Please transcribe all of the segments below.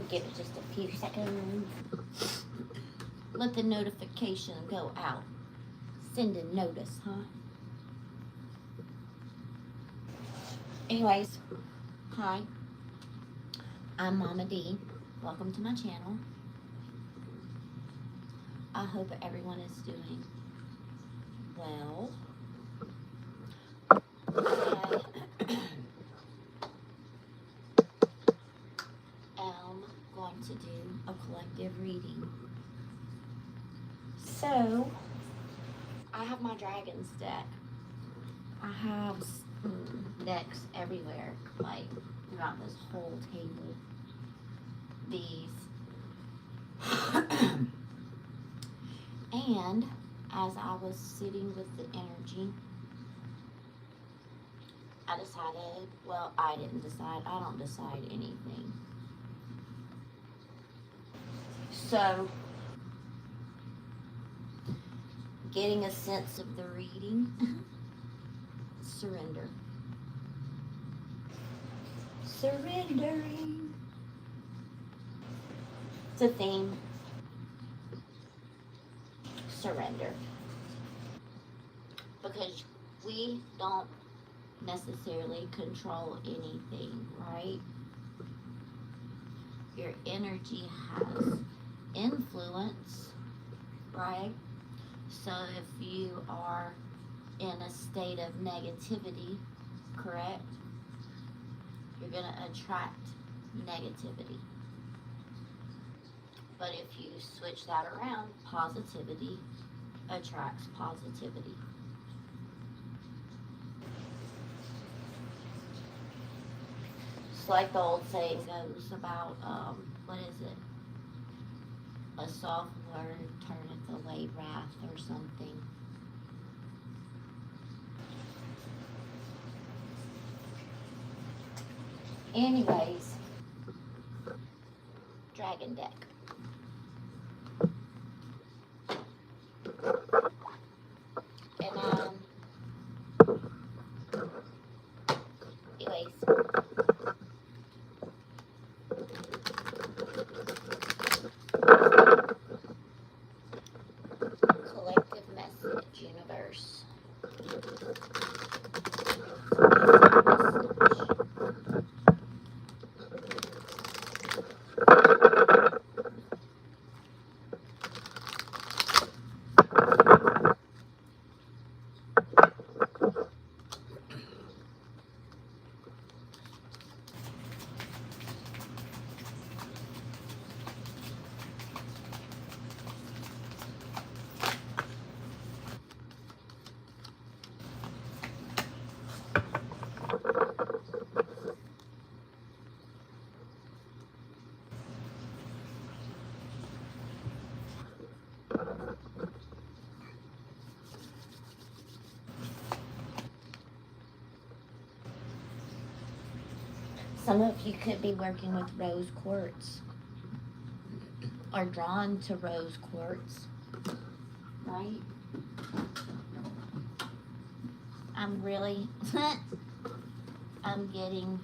Give it just a few seconds. Let the notification go out. Send a notice, huh? Anyways, hi. I'm Mama D. Welcome to my channel. I hope everyone is doing well. I am going to do a collective reading. So, I have my dragons deck. I have decks everywhere, like throughout this whole table. These. And as I was sitting with the energy, I decided, well, I didn't decide. I don't decide anything. So, getting a sense of the reading, surrender. Surrendering. It's a theme. Surrender. Because we don't necessarily control anything, right? Your energy has influence, right? So if you are in a state of negativity, correct? You're going to attract negativity. But if you switch that around, positivity attracts positivity. It's like the old saying goes about, what is it? A soft word turneth away wrath or something. Anyways, dragon deck. And anyways, collective message, universe. Some of you could be working with rose quartz or drawn to rose quartz, right? I'm really, I'm getting,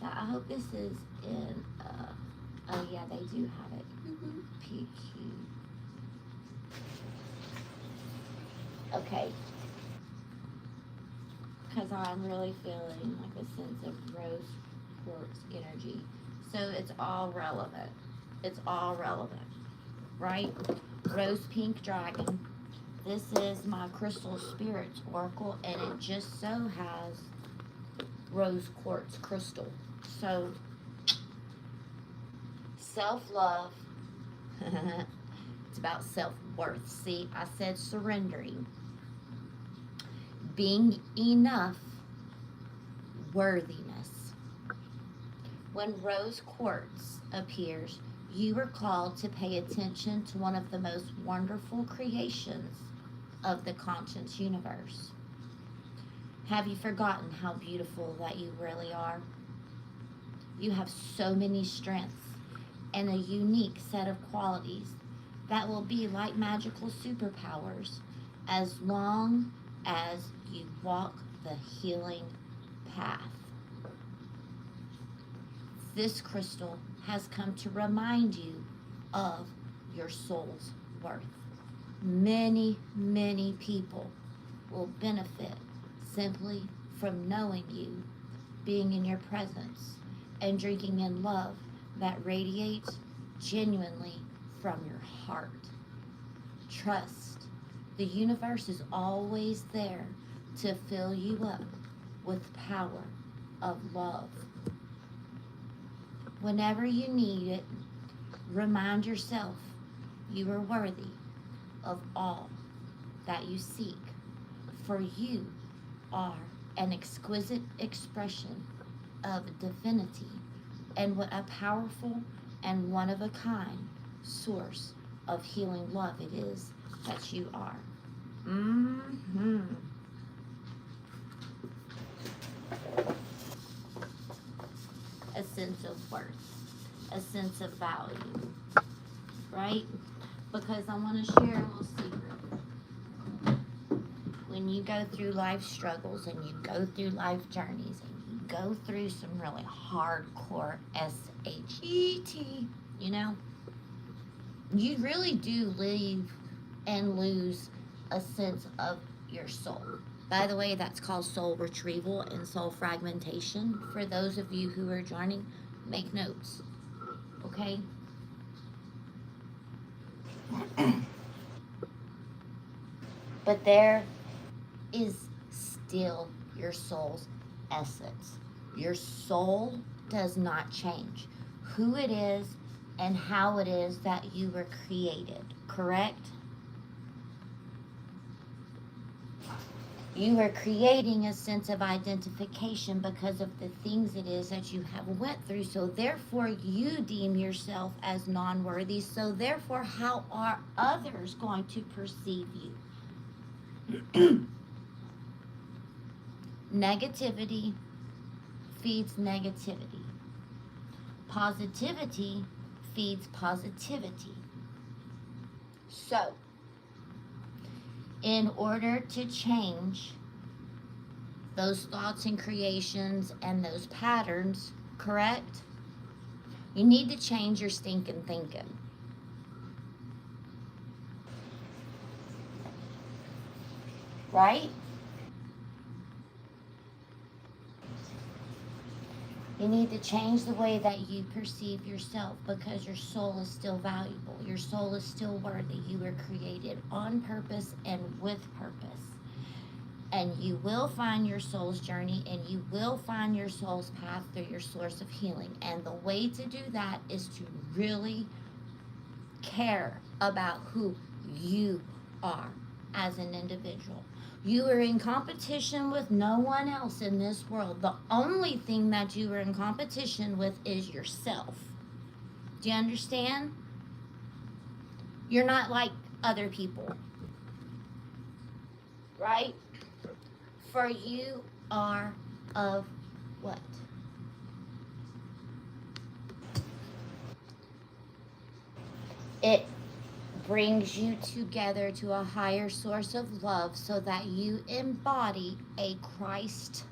I hope this is in, oh yeah, they do have it, PQ. Okay. Because I'm really feeling like a sense of rose quartz energy. So it's all relevant. It's all relevant, right? Rose pink dragon. This is my crystal spirits oracle, and it just so has rose quartz crystal. So self-love. It's about self-worth. See, I said surrendering. Being enough, worthiness. When rose quartz appears, you are called to pay attention to one of the most wonderful creations of the conscious universe. Have you forgotten how beautiful that you really are? You have so many strengths and a unique set of qualities that will be like magical superpowers as long as you walk the healing path. This crystal has come to remind you of your soul's worth. Many, many people will benefit simply from knowing you, being in your presence, and drinking in love that radiates genuinely from your heart. Trust. The universe is always there to fill you up with power of love. Whenever you need it, remind yourself you are worthy of all that you seek, for you are an exquisite expression of divinity, and what a powerful and one-of-a-kind source of healing love it is that you are. A sense of worth, a sense of value, right? Because I want to share a little secret. When you go through life struggles and you go through life journeys and you go through some really hardcore SHET, you know, you really do live and lose a sense of your soul. By the way, that's called soul retrieval and soul fragmentation. For those of you who are joining, make notes, okay? But there is still your soul's essence. Your soul does not change. Who it is and how it is that you were created, correct? You are creating a sense of identification because of the things it is that you have went through. So therefore, you deem yourself as non-worthy. So therefore, how are others going to perceive you? Negativity feeds negativity. Positivity feeds positivity. So, in order to change those thoughts and creations and those patterns, correct? You need to change your stinking thinking. Right? You need to change the way that you perceive yourself, because your soul is still valuable. Your soul is still worthy. You were created on purpose and with purpose. And you will find your soul's journey, and you will find your soul's path through your source of healing. And the way to do that is to really care about who you are as an individual. You are in competition with no one else in this world. The only thing that you are in competition with is yourself. Do you understand? You're not like other people, right? For you are of what? It brings you together to a higher source of love so that you embody a Christ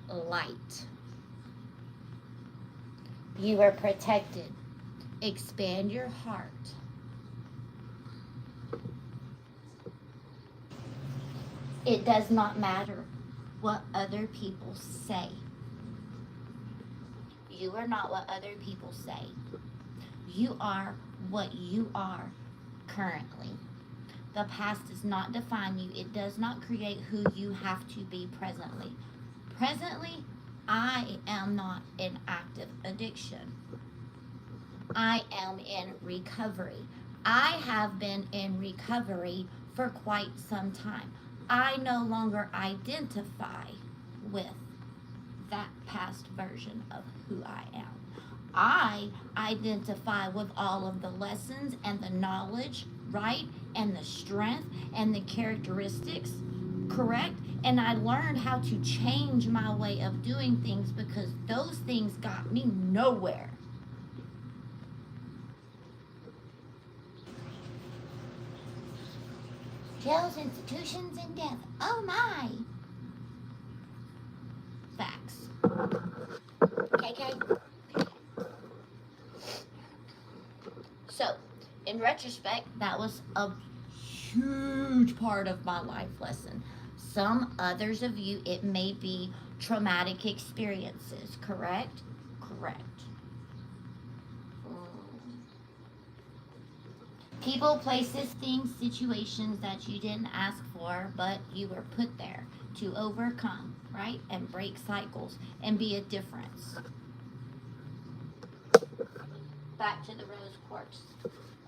light. You are protected. Expand your heart. It does not matter what other people say. You are not what other people say. You are what you are currently. The past does not define you. It does not create who you have to be presently. Presently, I am not in active addiction. I am in recovery. I have been in recovery for quite some time. I no longer identify with that past version of who I am. I identify with all of the lessons and the knowledge, right? And the strength and the characteristics, correct? And I learned how to change my way of doing things, because those things got me nowhere. Jails, institutions, and death. Oh my! Facts. KK? In retrospect, that was a huge part of my life lesson. Some others of you, it may be traumatic experiences, correct? Correct. People, places, things, situations that you didn't ask for, but you were put there to overcome, right? And break cycles and be a difference. Back to the rose quartz.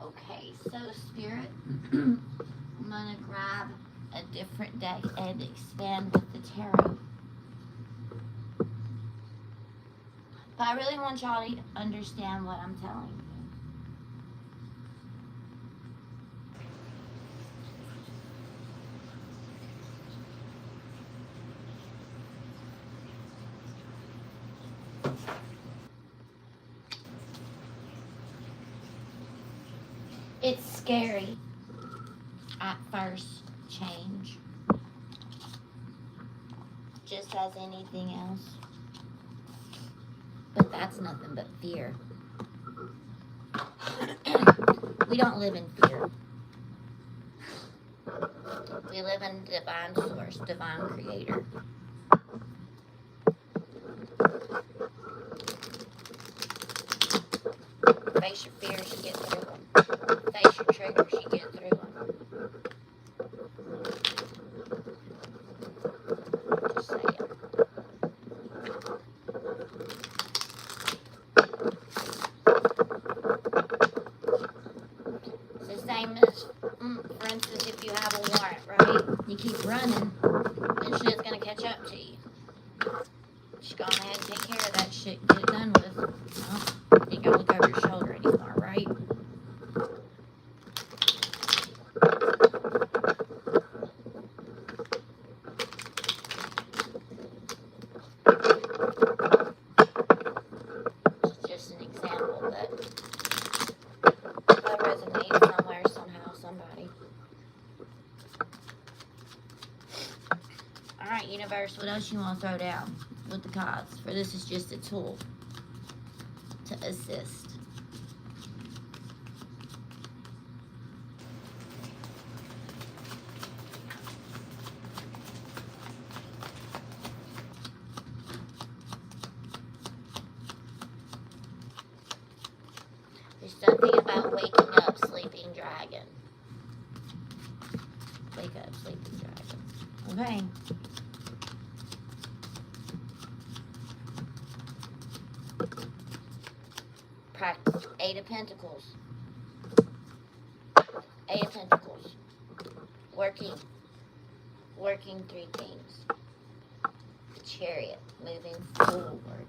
Okay, so Spirit, I'm going to grab a different deck and expand with the tarot. But I really want y'all to understand what I'm telling you. It's scary at first, change, just as anything else. But that's nothing but fear. We don't live in fear. We live in divine source, divine creator. Face your fears, you get through them. Face your triggers, you get through them. Just saying. It's the same as, for instance, if you have a warrant, right? You keep running, and shit's gonna catch up to you. Just go ahead and take care of that shit and get it done with. Well, you gotta look over your shoulder anymore, right? It's just an example that resonates somewhere, somehow, somebody. Alright, universe, what else you want to throw down with the cards? For this is just a tool to assist. There's something about waking up, sleeping dragon. Wake up, sleeping dragon. Okay. Practice. Eight of Pentacles. Eight of Pentacles. Working through things. The Chariot. Moving forward.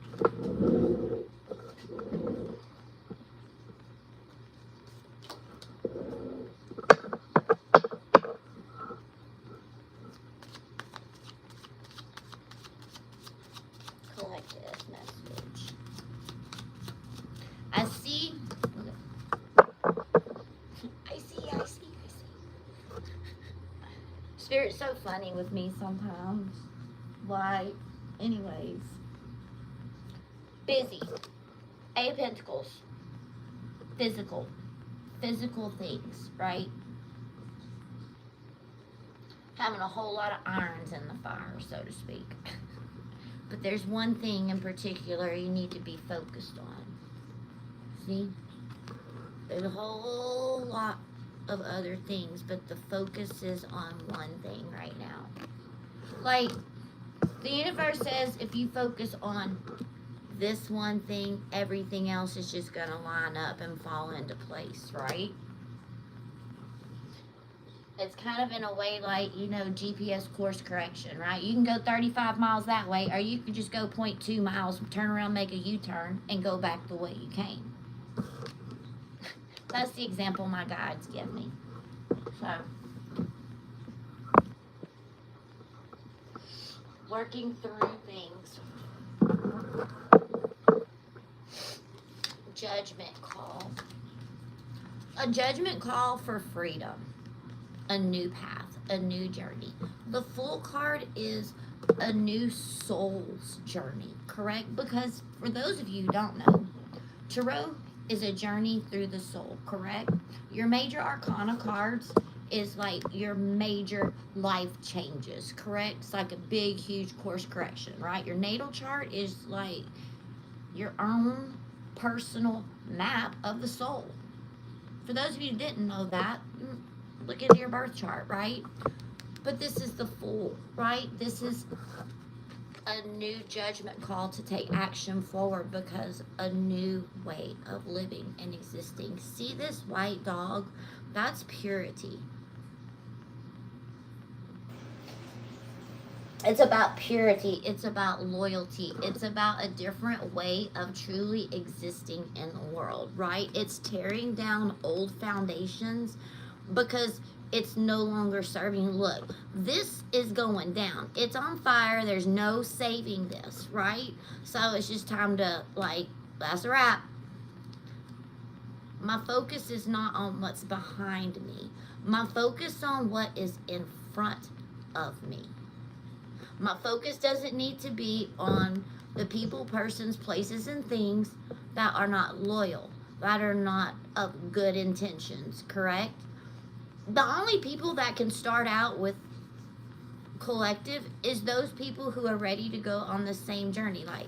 Collective message. I see. Spirit's so funny with me sometimes. Why? Anyways. Busy. Eight of Pentacles. Physical. Physical things, right? Having a whole lot of irons in the fire, so to speak. But there's one thing in particular you need to be focused on. See? There's a whole lot of other things, but the focus is on one thing right now. Like, the universe says if you focus on this one thing, everything else is just going to line up and fall into place, right? It's kind of in a way like, you know, GPS course correction, right? You can go 35 miles that way, or you can just go 0.2 miles, turn around, make a U-turn, and go back the way you came. That's the example my guides give me. So, working through things. Judgment call. A judgment call for freedom. A new path, a new journey. The Fool card is a new soul's journey, correct? Because for those of you who don't know, Tarot is a journey through the soul, correct? Your major arcana cards is like your major life changes, correct? It's like a big, huge course correction, right? Your natal chart is like your own personal map of the soul. For those of you who didn't know that, look into your birth chart, right? But this is the Fool, right? This is a new judgment call to take action forward because a new way of living and existing. See this white dog? That's purity. It's about purity. It's about loyalty. It's about a different way of truly existing in the world, right? It's tearing down old foundations because it's no longer serving. Look, this is going down. It's on fire. There's no saving this, right? So it's just time to, like, that's a wrap. My focus is not on what's behind me. My focus on what is in front of me. My focus doesn't need to be on the people, persons, places, and things that are not loyal, that are not of good intentions, correct? The only people that can start out with collective is those people who are ready to go on the same journey. Like,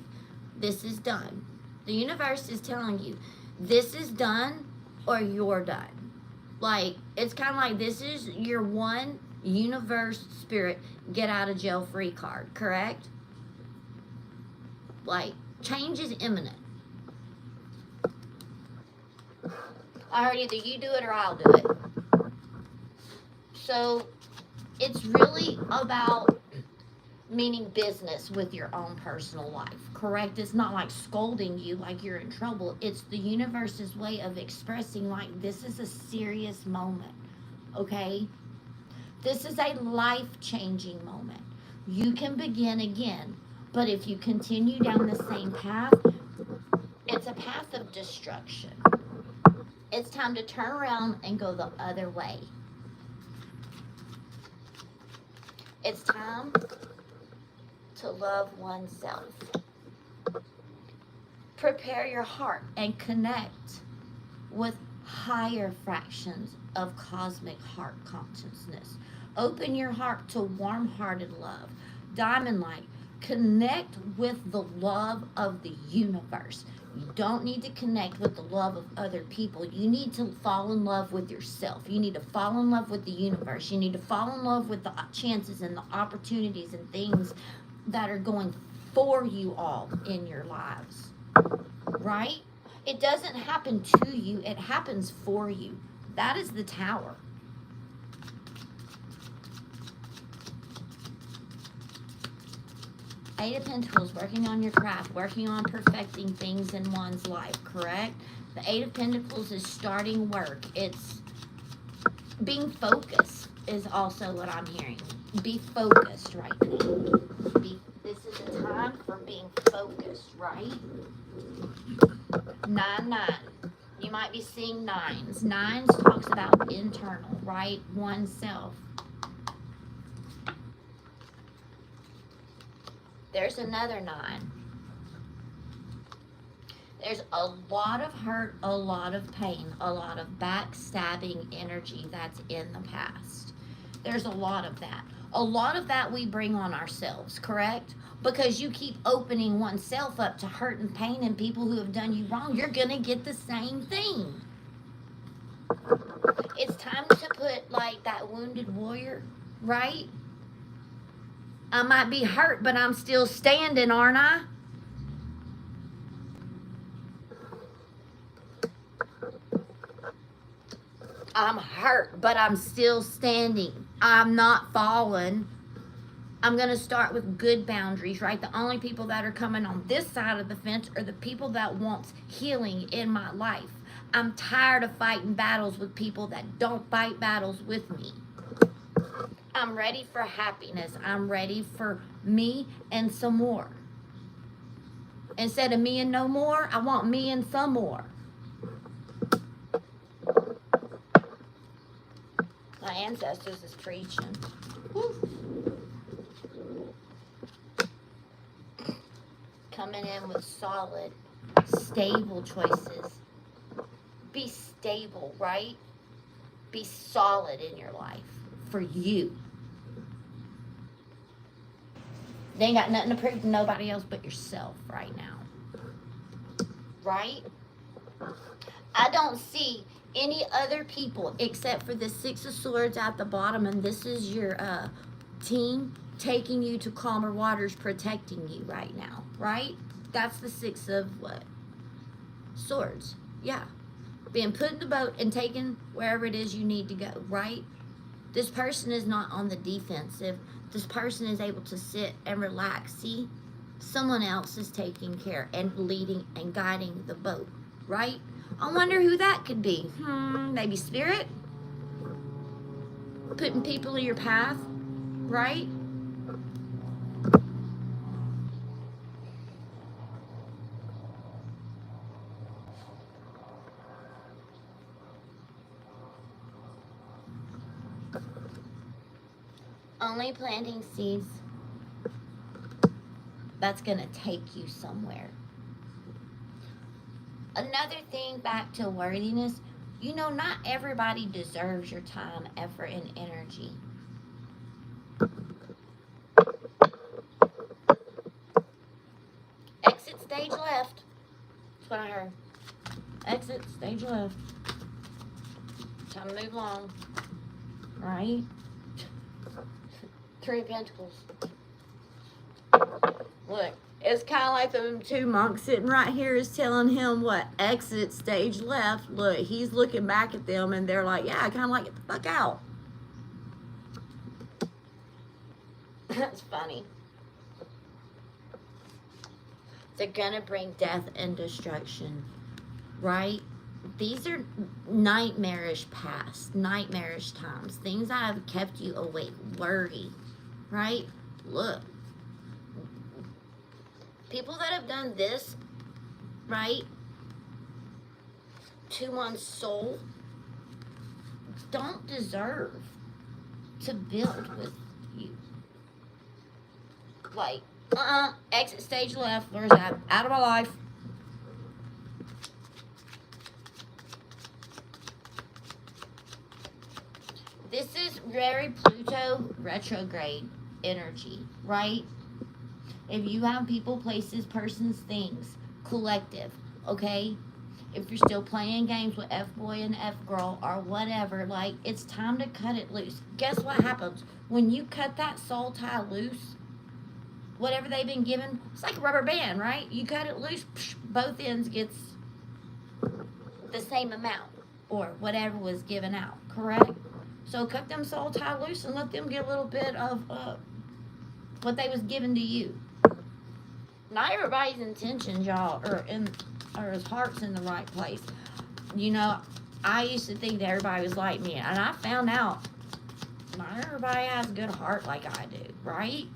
this is done. The universe is telling you, this is done or you're done. Like, it's kind of like this is your one universe spirit get out of jail free card, correct? Like, change is imminent. I heard either you do it or I'll do it. So it's really about meaning business with your own personal life, correct? It's not like scolding you like you're in trouble. It's the universe's way of expressing, like, this is a serious moment, okay? This is a life-changing moment. You can begin again, but if you continue down the same path, it's a path of destruction. It's time to turn around and go the other way. It's time to love oneself. Prepare your heart and connect with higher fractions of cosmic heart consciousness. Open your heart to warm-hearted love, diamond light. Connect with the love of the universe. You don't need to connect with the love of other people. You need to fall in love with yourself. You need to fall in love with the universe. You need to fall in love with the chances and the opportunities and things that are going for you all in your lives, right? It doesn't happen to you. It happens for you. That is the Tower. Eight of Pentacles, working on your craft, working on perfecting things in one's life, correct? The Eight of Pentacles is starting work. It's being focused is also what I'm hearing. Be focused right now. This is a time for being focused, right? 9-9. You might be seeing nines. Nines talks about internal, right? Oneself. There's another 9. There's a lot of hurt, a lot of pain, a lot of backstabbing energy that's in the past. There's a lot of that. A lot of that we bring on ourselves, correct? Because you keep opening oneself up to hurt and pain and people who have done you wrong, you're going to get the same thing. It's time to put, like, that wounded warrior, right? I might be hurt, but I'm still standing, aren't I? I'm hurt, but I'm still standing. I'm not falling. I'm going to start with good boundaries, right? The only people that are coming on this side of the fence are the people that want healing in my life. I'm tired of fighting battles with people that don't fight battles with me. I'm ready for happiness. I'm ready for me and some more. Instead of me and no more, I want me and some more. My ancestors is preaching. Woo. Coming in with solid, stable choices. be stable, right? Be solid in your life for you. They ain't got nothing to prove to nobody else but yourself right now. Right? I don't see any other people except for the Six of Swords at the bottom, and this is your team taking you to calmer waters, protecting you right now, right? That's the Six of what? Swords. Yeah. Being put in the boat and taken wherever it is you need to go, right? This person is not on the defensive. This person is able to sit and relax. See? Someone else is taking care and leading and guiding the boat, right? I wonder who that could be. Maybe spirit? Putting people in your path, right? Only planting seeds that's going to take you somewhere. Another thing, back to worthiness, you know, not everybody deserves your time, effort, and energy. Exit stage left. That's what I heard. Exit stage left. Time to move along. Right? Three of Pentacles. Look, it's kind of like the two monks sitting right here is telling him what? Exit stage left. Look, he's looking back at them and they're like, yeah, I kind of like, get the fuck out. That's funny. They're gonna bring death and destruction, right? These are nightmarish past, nightmarish times, things that have kept you awake, worry, right? Look, people that have done this, right, to one's soul, don't deserve to build with you. Like, exit stage left, where's that? Out of my life. This is very Pluto retrograde energy, right? If you have people, places, persons, things, collective, okay? If you're still playing games with F-boy and F-girl or whatever, like, it's time to cut it loose. Guess what happens? When you cut that soul tie loose, whatever they've been given, it's like a rubber band, right? You cut it loose, both ends gets the same amount or whatever was given out, correct? So cut them soul tie loose and let them get a little bit of what they was given to you. Not everybody's intentions, y'all, or his heart's in the right place. You know, I used to think that everybody was like me, and I found out not everybody has a good heart like I do, right?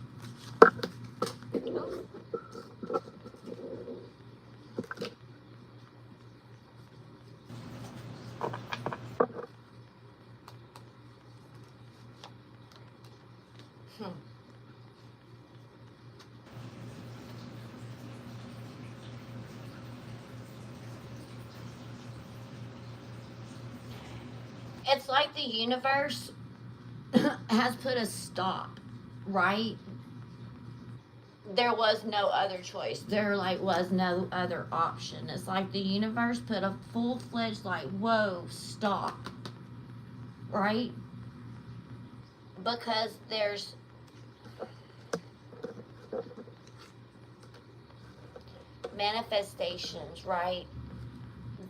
It's like the universe has put a stop, right? There was no other choice. There was no other option. It's like the universe put a full-fledged whoa, stop, right? Because there's manifestations, right?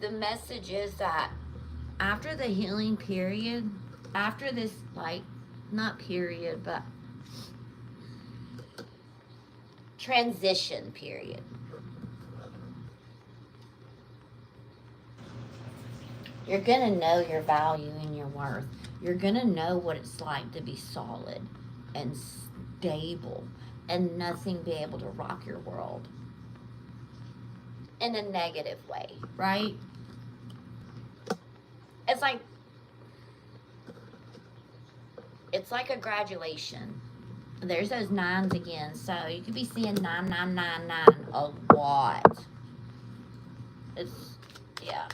The message is that after the healing period, after this, not period, but transition period, you're gonna know your value and your worth. You're gonna know what it's like to be solid and stable and nothing be able to rock your world in a negative way, right? It's like a graduation. There's those nines again, so you could be seeing 9999 a lot. Yeah.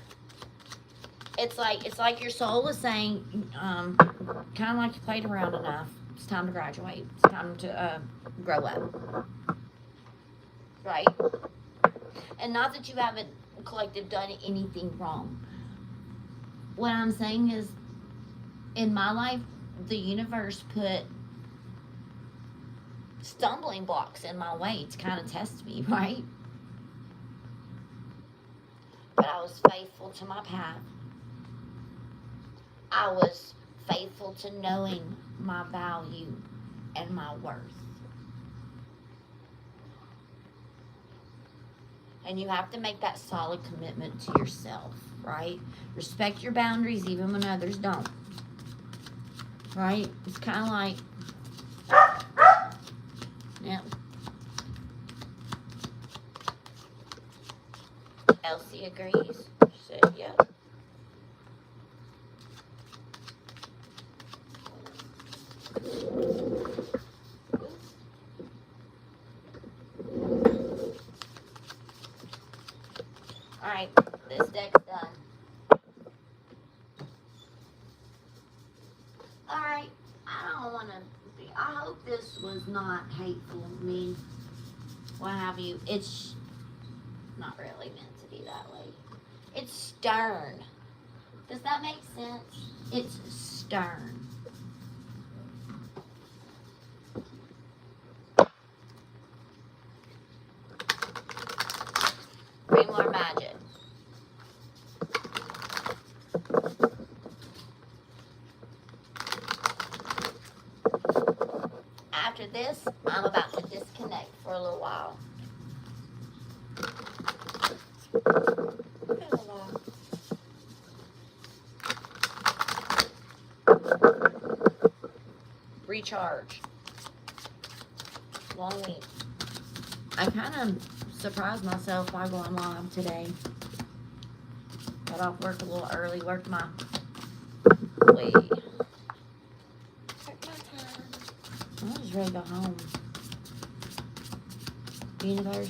It's like your soul was saying, kind of like you played around enough. It's time to graduate. It's time to grow up, right? And not that you haven't, collective, done anything wrong. What I'm saying is, in my life, the universe put stumbling blocks in my way to kind of test me, right? But I was faithful to my path. I was faithful to knowing my value and my worth. And you have to make that solid commitment to yourself, right? Respect your boundaries even when others don't. Right? It's kind of like, yeah. Elsie agrees. She said, yep. Alright, this deck's done. Alright, I don't want to be, I hope this was not hateful, mean, what have you. It's not really meant to be that way. It's stern. Does that make sense? It's stern. Bring more magic. After this, I'm about to disconnect for a little while. Recharge. Long week. I kind of surprised myself by going live today. Got off work a little early, worked my way. Worked my time. I was ready to go home. Universe.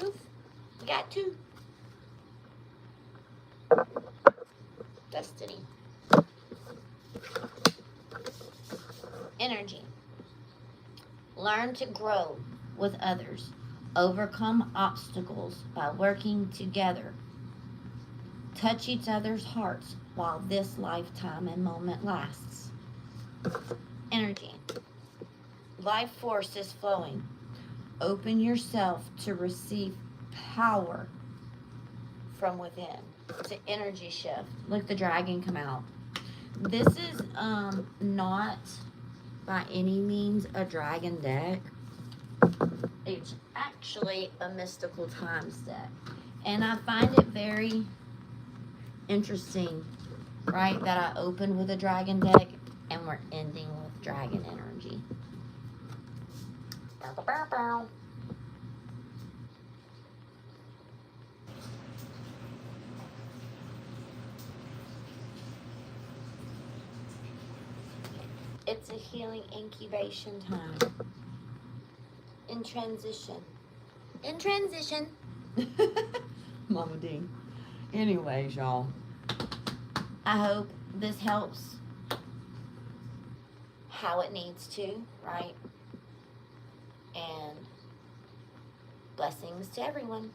Oof. We got two. Destiny. Energy. Learn to grow with others. Overcome obstacles by working together. Touch each other's hearts while this lifetime and moment lasts. Energy. Life force is flowing. Open yourself to receive power from within. It's an energy shift. Look, the dragon come out. This is not by any means a dragon deck. It's actually a mystical times deck. And I find it very interesting, right, that I opened with a dragon deck and we're ending with dragon energy. Bow, bow, bow. It's a healing incubation time. In transition. In transition. Mama D. Anyways, y'all. I hope this helps how it needs to, right? And blessings to everyone.